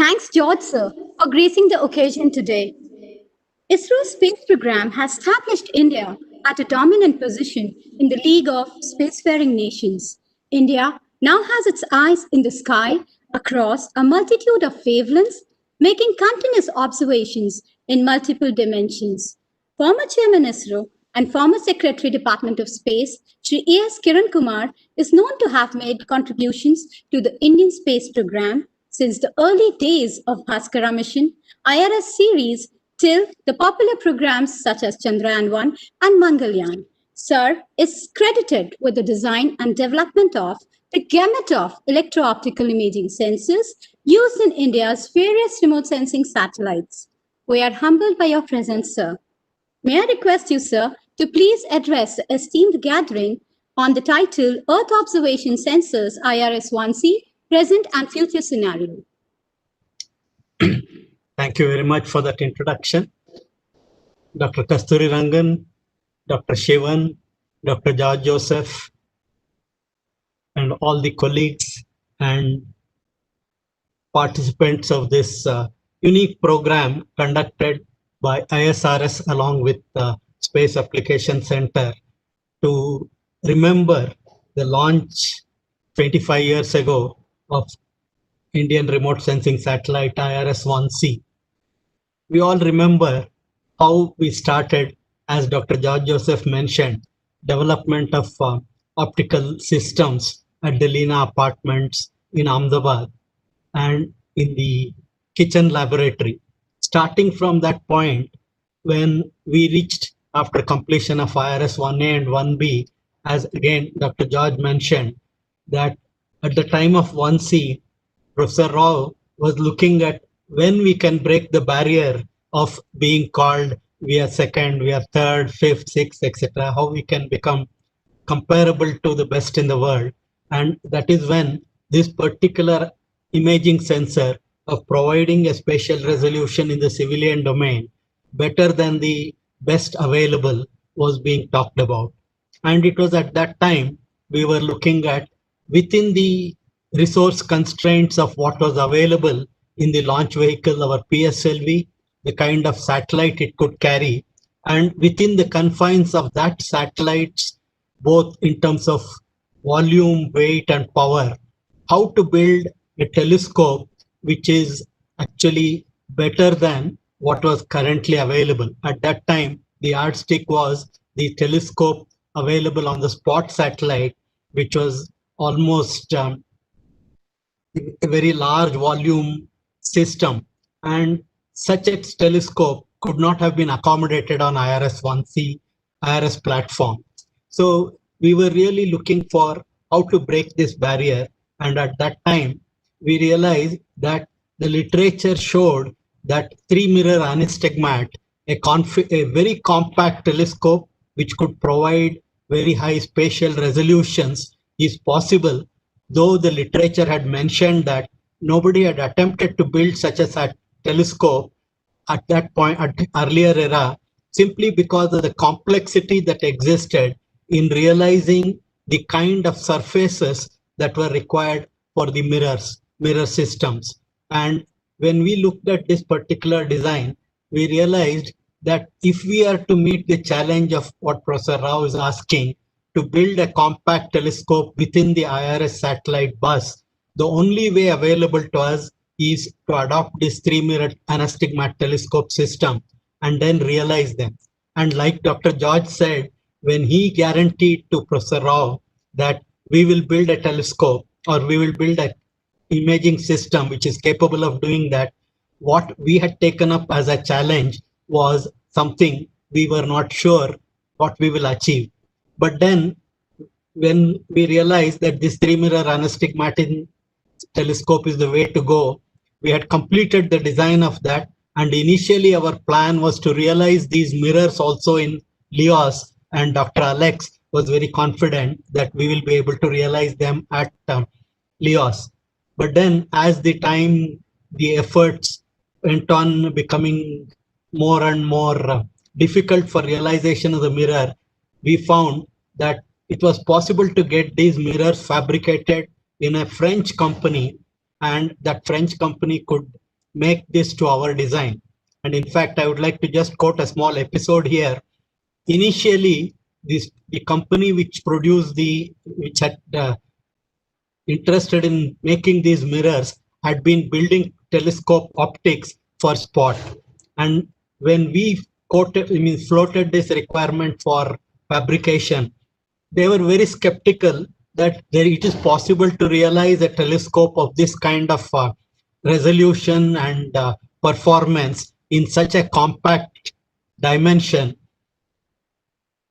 Thanks, George, sir, for gracing the occasion today. ISRO's space program has established India at a dominant position in the League of Spacefaring Nations. India now has its eyes in the sky across a multitude of wavelengths, making continuous observations in multiple dimensions. Former Chairman ISRO and former Secretary Department of Space, Sri A.S. Kiran Kumar, is known to have made contributions to the Indian space program since the early days of Bhaskara mission, IRS series, till the popular programs such as Chandrayaan 1 and Mangalyaan. Sir is credited with the design and development of the gamut of electro-optical imaging sensors used in India's various remote sensing satellites. We are humbled by your presence, sir. May I request you, sir, to please address the esteemed gathering on the title Earth Observation Sensors IRS-1C Present and Future Scenario. Thank you very much for that introduction. Dr. Kasturi Rangan, Dr. Shivan, Dr. George Joseph, and all the colleagues and participants of this unique program conducted by ISRS along with the Space Application Center to remember the launch 25 years ago of Indian remote sensing satellite IRS-1C. We all remember how we started, as Dr. George Joseph mentioned, development of optical systems at the Leena Apartments in Ahmedabad and in the kitchen laboratory. Starting from that point, when we reached after completion of IRS-1A and 1B, as again Dr. George mentioned, that at the time of 1C, Professor Rao was looking at when we can break the barrier of being called we are second, we are third, fifth, sixth, etc., how we can become comparable to the best in the world. And that is when this particular imaging sensor of providing a spatial resolution in the civilian domain better than the best available was being talked about. And it was at that time we were looking at within the resource constraints of what was available in the launch vehicle, our PSLV, the kind of satellite it could carry, and within the confines of that satellites, both in terms of volume, weight, and power, how to build a telescope which is actually better than what was currently available. At that time, the yardstick was the telescope available on the Spot satellite, which was almost a very large volume system, and such a telescope could not have been accommodated on IRS-1C, IRS platform. So we were really looking for how to break this barrier, and at that time we realized that the literature showed that 3-mirror anastigmat, a very compact telescope which could provide very high spatial resolutions, is possible, though the literature had mentioned that nobody had attempted to build such a telescope at that point, at earlier era, simply because of the complexity that existed in realizing the kind of surfaces that were required for the mirror systems. And when we looked at this particular design, we realized that if we are to meet the challenge of what Professor Rao is asking, to build a compact telescope within the IRS satellite bus, the only way available to us is to adopt this 3-mirror anastigmat telescope system and then realize them. And like Dr. George said, when he guaranteed to Professor Rao that we will build a telescope or we will build an imaging system which is capable of doing that, what we had taken up as a challenge was something we were not sure what we will achieve. But then when we realized that this 3-mirror anastigmatic telescope is the way to go, we had completed the design of that. And initially our plan was to realize these mirrors also in LEOS, and Dr. Alex was very confident that we will be able to realize them at LEOS. But then as the time, the efforts went on becoming more and more difficult for realization of the mirror, we found that it was possible to get these mirrors fabricated in a French company, and that French company could make this to our design. And in fact, I would like to just quote a small episode here. Initially, the company which had interested in making these mirrors had been building telescope optics for spot. And when we floated this requirement for fabrication, they were very skeptical that it is possible to realize a telescope of this kind of resolution and performance in such a compact dimension.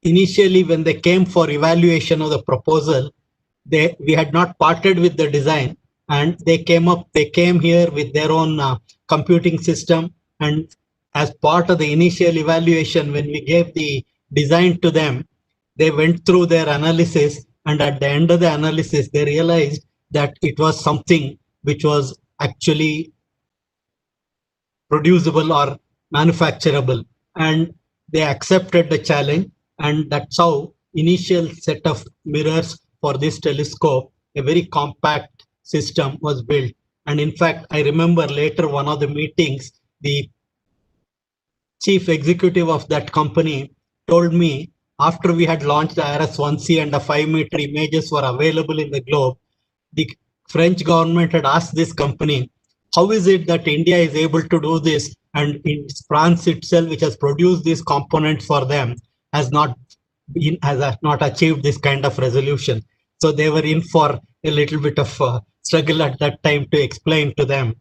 Initially, when they came for evaluation of the proposal, we had not parted with the design, and they came here with their own computing system. And as part of the initial evaluation, when we gave the design to them, they went through their analysis, and at the end of the analysis, they realized that it was something which was actually producible or manufacturable, and they accepted the challenge. And that's how initial set of mirrors for this telescope, a very compact system, was built. And in fact, I remember later one of the meetings, the chief executive of that company told me, after we had launched the IRS-1C and the 5-meter images were available in the globe, the French government had asked this company, how is it that India is able to do this, and in France itself, which has produced these components for them, has not achieved this kind of resolution. So they were in for a little bit of struggle at that time to explain to them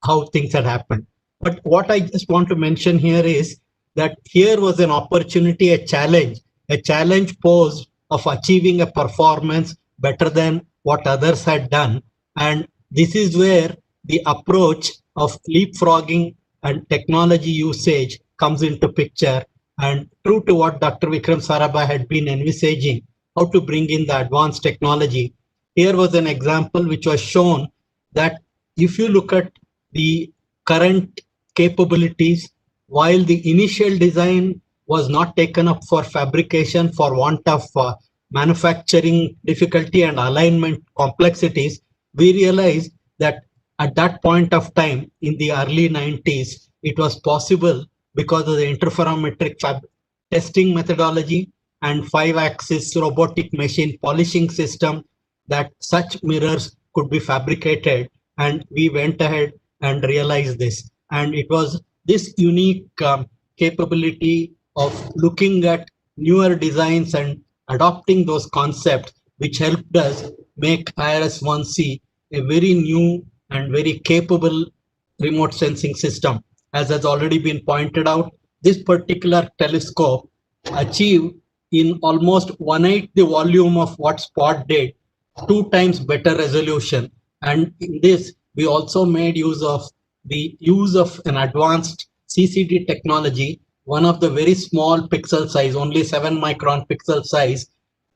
how things had happened. But what I just want to mention here is that here was an opportunity, a challenge posed of achieving a performance better than what others had done. And this is where the approach of leapfrogging and technology usage comes into picture. And true to what Dr. Vikram Sarabhai had been envisaging, how to bring in the advanced technology, here was an example which was shown that if you look at the current capabilities, while the initial design was not taken up for fabrication for want of manufacturing difficulty and alignment complexities, we realized that at that point of time in the early 90s, it was possible because of the interferometric testing methodology and 5-axis robotic machine polishing system that such mirrors could be fabricated. And we went ahead and realized this. And it was this unique capability of looking at newer designs and adopting those concepts which helped us make IRS-1C a very new and very capable remote sensing system. As has already been pointed out, this particular telescope achieved in almost 1/8 the volume of what SPOT did, 2 times better resolution. And in this, we also made use of an advanced CCD technology, one of the very small pixel size, only 7 micron pixel size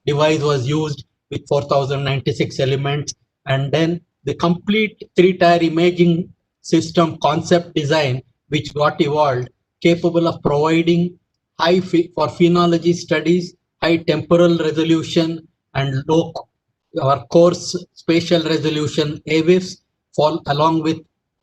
device was used with 4096 elements. And then the complete 3-tier imaging system concept design, which got evolved, capable of providing for phenology studies, high temporal resolution and low or coarse spatial resolution AVIFs, along with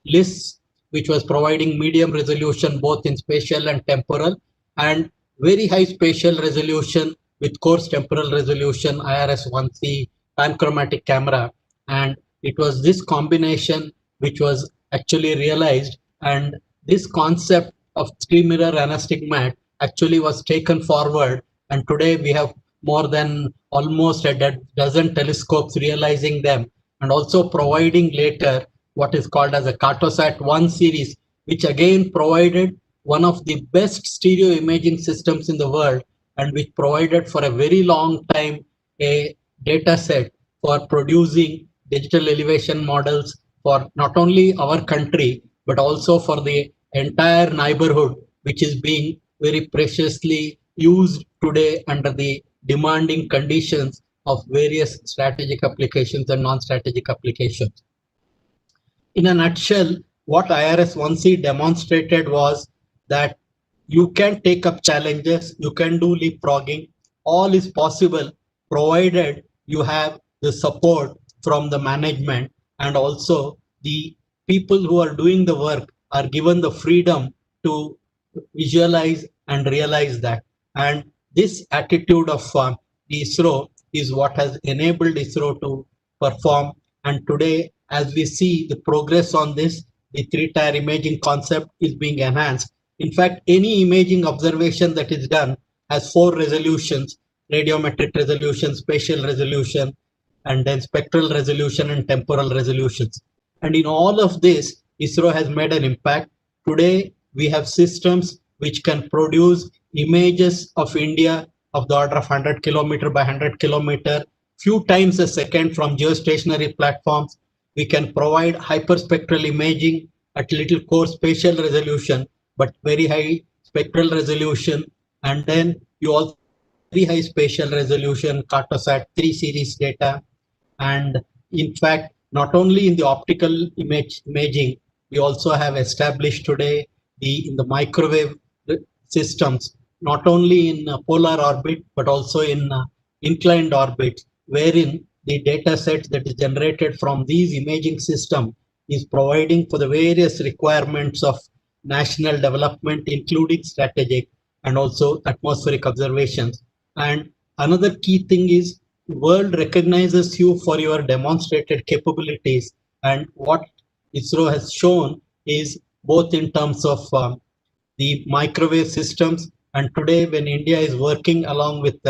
LIS, which was providing medium resolution both in spatial and temporal, and very high spatial resolution with coarse temporal resolution IRS-1C panchromatic camera. And it was this combination which was actually realized, and this concept of 3-mirror anastigmat actually was taken forward. And today we have more than almost a dozen telescopes realizing them, and also providing later what is called as a Cartosat 1 series, which again provided one of the best stereo imaging systems in the world, and which provided for a very long time a data set for producing digital elevation models for not only our country, but also for the entire neighborhood, which is being very preciously used today under the demanding conditions of various strategic applications and non-strategic applications. In a nutshell, what IRS-1C demonstrated was that you can take up challenges, you can do leapfrogging, all is possible provided you have the support from the management and also the people who are doing the work are given the freedom to visualize and realize that. And this attitude of the ISRO is what has enabled ISRO to perform. And today, as we see the progress on this, the three-tier imaging concept is being enhanced. In fact, any imaging observation that is done has four resolutions: radiometric resolution, spatial resolution, and then spectral resolution and temporal resolutions. And in all of this, ISRO has made an impact. Today, we have systems which can produce images of India of the order of 100 kilometer by 100 kilometer, few times a second from geostationary platforms. We can provide hyperspectral imaging at little core spatial resolution, but very high spectral resolution. And then you also very high spatial resolution Cartosat 3 series data. And in fact, not only in the optical imaging, we also have established today in the microwave systems, not only in polar orbit, but also in inclined orbit, wherein the data set that is generated from these imaging system is providing for the various requirements of national development, including strategic and also atmospheric observations. And another key thing is the world recognizes you for your demonstrated capabilities, and what ISRO has shown is both in terms of the microwave systems, and today when India is working along with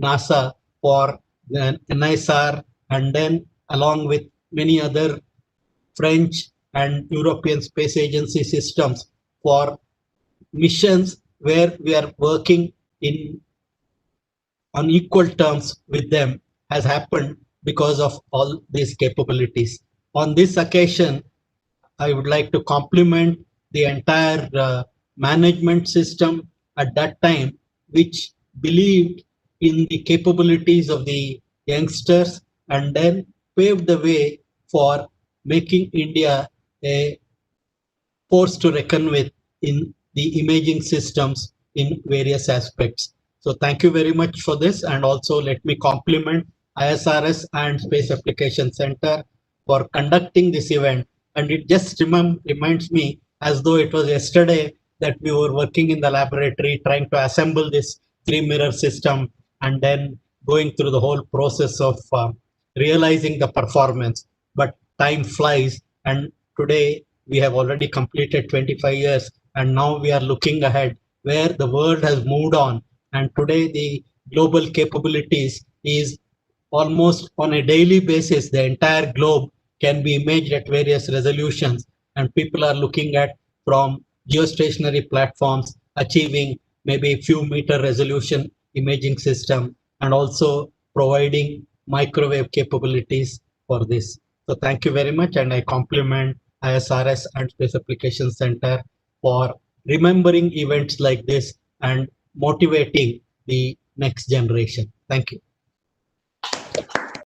NASA for the NISR, and then along with many other French and European Space Agency systems for missions where we are working in on equal terms with them, has happened because of all these capabilities. On this occasion, I would like to compliment the entire management system at that time, which believed in the capabilities of the youngsters and then paved the way for making India a force to reckon with in the imaging systems in various aspects. So thank you very much for this, and also let me compliment ISRS and Space Application Center for conducting this event. And it just reminds me as though it was yesterday that we were working in the laboratory trying to assemble this three mirror system and then going through the whole process of realizing the performance. But time flies, and today we have already completed 25 years, and now we are looking ahead where the world has moved on. And today the global capabilities is almost on a daily basis, the entire globe can be imaged at various resolutions, and people are looking at from geostationary platforms achieving maybe a few meter resolution imaging system, and also providing microwave capabilities for this. So thank you very much, and I compliment ISRS and Space Applications Center for remembering events like this and motivating the next generation. Thank you.